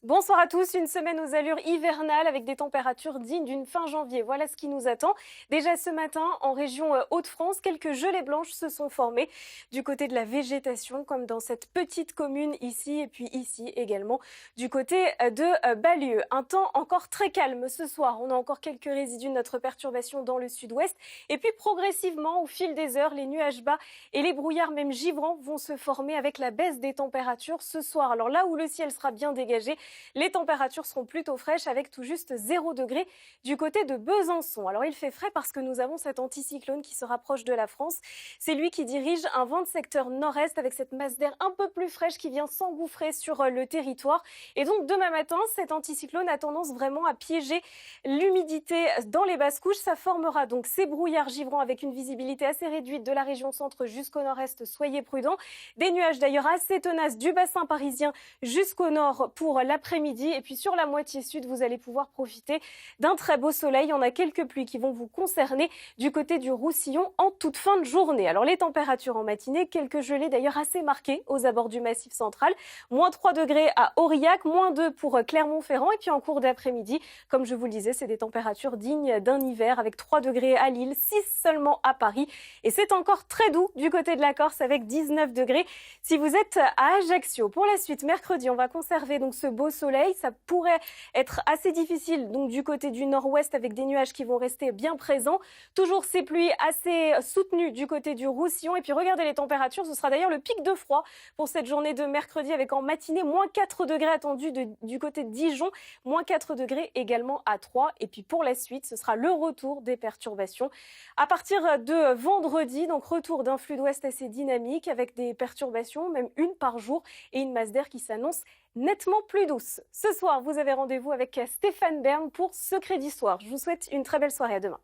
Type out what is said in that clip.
Bonsoir à tous, une semaine aux allures hivernales avec des températures dignes d'une fin janvier. Voilà ce qui nous attend. Déjà ce matin, en région Hauts-de-France, quelques gelées blanches se sont formées du côté de la végétation, comme dans cette petite commune ici et puis ici également du côté de Ballieu. Un temps encore très calme ce soir. On a encore quelques résidus de notre perturbation dans le sud-ouest. Et puis progressivement, au fil des heures, les nuages bas et les brouillards même givrants vont se former avec la baisse des températures ce soir. Alors là où le ciel sera bien dégagé, les températures seront plutôt fraîches avec tout juste 0 degré du côté de Besançon. Alors il fait frais parce que nous avons cet anticyclone qui se rapproche de la France. C'est lui qui dirige un vent de secteur nord-est avec cette masse d'air un peu plus fraîche qui vient s'engouffrer sur le territoire. Et donc demain matin, cet anticyclone a tendance vraiment à piéger l'humidité dans les basses couches. Ça formera donc ces brouillards givrants avec une visibilité assez réduite de la région centre jusqu'au nord-est. Soyez prudents. Des nuages d'ailleurs assez tenaces du bassin parisien jusqu'au nord pour l'après-midi. Et puis sur la moitié sud, vous allez pouvoir profiter d'un très beau soleil. On a quelques pluies qui vont vous concerner du côté du Roussillon en toute fin de journée. Alors les températures en matinée, quelques gelées d'ailleurs assez marquées aux abords du Massif central. Moins 3 degrés à Aurillac, moins 2 pour Clermont-Ferrand. Et puis en cours d'après-midi, comme je vous le disais, c'est des températures dignes d'un hiver avec 3 degrés à Lille, 6 seulement à Paris. Et c'est encore très doux du côté de la Corse avec 19 degrés si vous êtes à Ajaccio. Pour la suite, mercredi, on va conserver donc ce beau soleil. Ça pourrait être assez difficile donc du côté du nord-ouest avec des nuages qui vont rester bien présents. Toujours ces pluies assez soutenues du côté du Roussillon. Et puis regardez les températures, ce sera d'ailleurs le pic de froid pour cette journée de mercredi avec en matinée moins 4 degrés attendus du côté de Dijon, moins 4 degrés également à Troyes. Et puis pour la suite, ce sera le retour des perturbations. À partir de vendredi, donc retour d'un flux d'ouest assez dynamique avec des perturbations, même une par jour, et une masse d'air qui s'annonce nettement plus douce. Ce soir, vous avez rendez-vous avec Stéphane Bern pour Secret d'Histoire. Je vous souhaite une très belle soirée. À demain.